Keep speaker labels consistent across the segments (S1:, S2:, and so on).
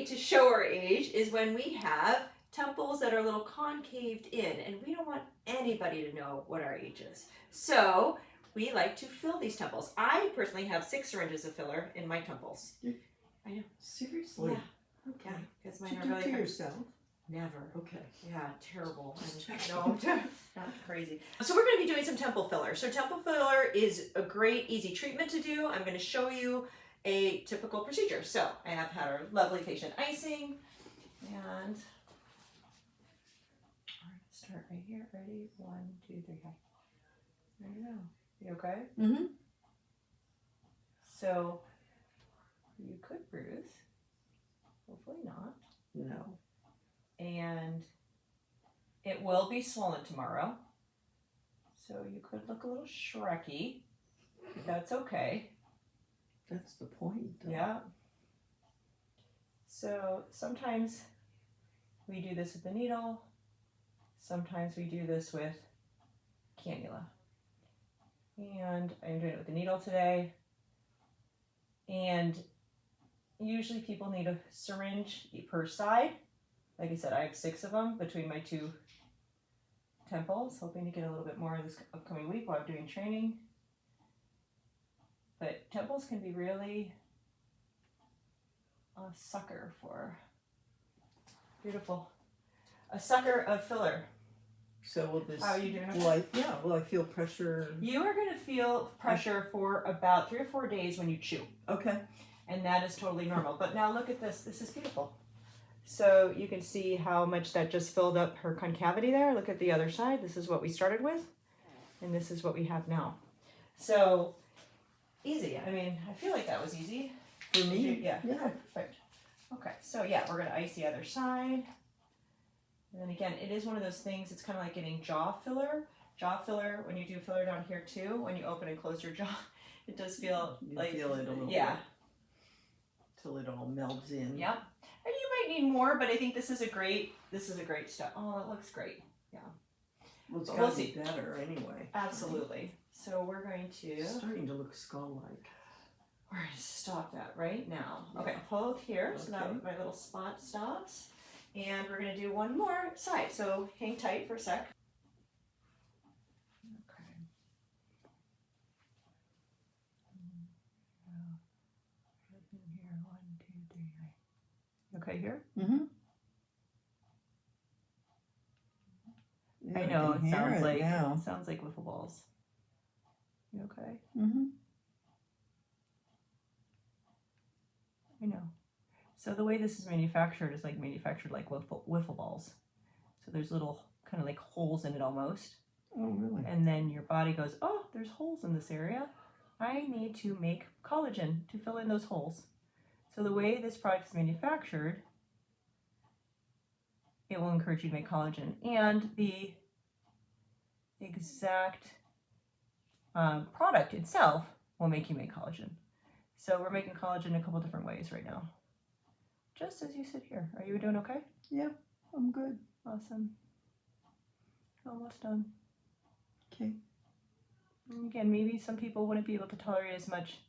S1: way to show our age is when we have temples that are a little concaved in, and we don't want anybody to know what our age is. So we like to fill these temples. I personally have 6 syringes of filler in my temples. I know.
S2: Seriously?
S1: Yeah.
S2: Okay.
S1: Yeah, because mine
S2: Did
S1: are
S2: you do
S1: really
S2: it to yourself?
S1: Never.
S2: Okay.
S1: Yeah, terrible. No, not crazy. So we're going to be doing some temple filler. So temple filler is a great, easy treatment to do. I'm going to show you a typical procedure. So I have had our lovely patient icing, and we're going to start right here. Ready? 1, 2, 3, hi. There you go. You okay?
S2: Mm-hmm.
S1: So you could bruise. Hopefully not.
S2: No.
S1: And it will be swollen tomorrow. So you could look a little Shrekky. That's okay.
S2: That's the point, though.
S1: Yeah. So sometimes we do this with the needle. Sometimes we do this with cannula. And I'm doing it with the needle today. And usually people need a syringe per side. Like I said, I have 6 of them between my 2 temples, hoping to get a little bit more this upcoming week while I'm doing training. But temples can be really a sucker for, beautiful, a sucker of filler.
S2: So will this,
S1: How are you doing?
S2: will I feel pressure?
S1: You are going to feel pressure for about 3 or 4 days when you chew.
S2: Okay.
S1: And that is totally normal. But now look at this. This is beautiful. So you can see how much that just filled up her concavity there. Look at the other side. This is what we started with. And this is what we have now. So easy. I mean, I feel like that was easy.
S2: For me?
S1: Yeah.
S2: Yeah.
S1: Perfect. Okay. So yeah, we're going to ice the other side. And then again, it is one of those things, it's kind of like getting jaw filler. Jaw filler, when you do filler down here too, when you open and close your jaw, it does feel
S2: You
S1: like,
S2: feel it a little
S1: yeah.
S2: bit. Till it all melds in.
S1: Yep. And you might need more, but I think this is a great step. Oh, it looks great. Yeah.
S2: Well, it's
S1: But
S2: gotta
S1: we'll
S2: be
S1: see.
S2: better anyway.
S1: Absolutely. So we're going to,
S2: It's starting to look skull-like.
S1: we're going to stop that right now.
S2: Yeah.
S1: Okay, hold here, so that
S2: Okay.
S1: my little spot stops. And we're going to do one more side. So hang tight for a sec. Okay. Here, 1, 2, 3. You okay here?
S2: Mm-hmm.
S1: I know, it sounds like wiffle balls. You okay?
S2: Mm-hmm.
S1: I know. So the way this is manufactured is like manufactured like wiffle balls. So there's little kind of like holes in it almost.
S2: Oh, really?
S1: And then your body goes, oh, there's holes in this area. I need to make collagen to fill in those holes. So the way this product is manufactured, it will encourage you to make collagen. And the exact product itself will make you make collagen. So we're making collagen a couple different ways right now. Just as you sit here. Are you doing okay?
S2: Yeah, I'm good.
S1: Awesome. Almost done.
S2: Okay.
S1: And again, maybe some people wouldn't be able to tolerate as much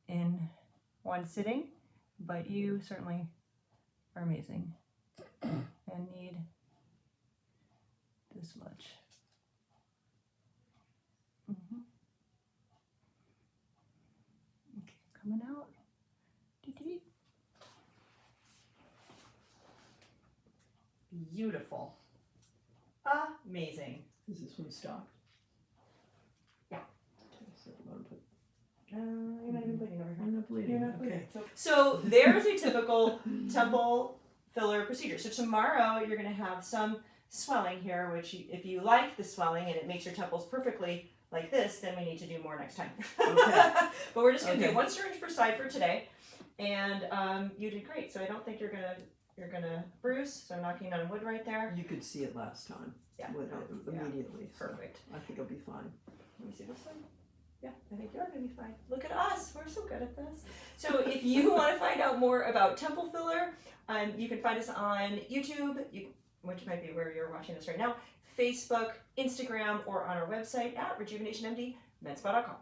S1: in one sitting, but you certainly are amazing and need this much. Okay, coming out. Dee-dee. Beautiful. Amazing.
S2: Is this one stopped?
S1: Yeah.
S2: Okay, so I'm gonna put.
S1: You're not even bleeding over here.
S2: I'm not bleeding.
S1: You're not
S2: Okay.
S1: bleeding. So there's a typical temple filler procedure. So tomorrow you're going to have some swelling here, which if you like the swelling and it makes your temples perfectly like this, then we need to do more next time.
S2: Okay.
S1: But we're just going to
S2: Okay.
S1: do 1 syringe per side for today. And you did great. So I don't think you're gonna bruise. So I'm knocking on wood right there.
S2: You could see it last time.
S1: Yeah.
S2: With it
S1: Yeah.
S2: immediately. So
S1: Perfect.
S2: I think it'll be fine.
S1: Let me see this one. Yeah, I think you're going to be fine. Look at us. We're so good at this. So if you want to find out more about temple filler, you can find us on YouTube, which might be where you're watching this right now, Facebook, Instagram, or on our website at RejuvenationMD, medspa.com.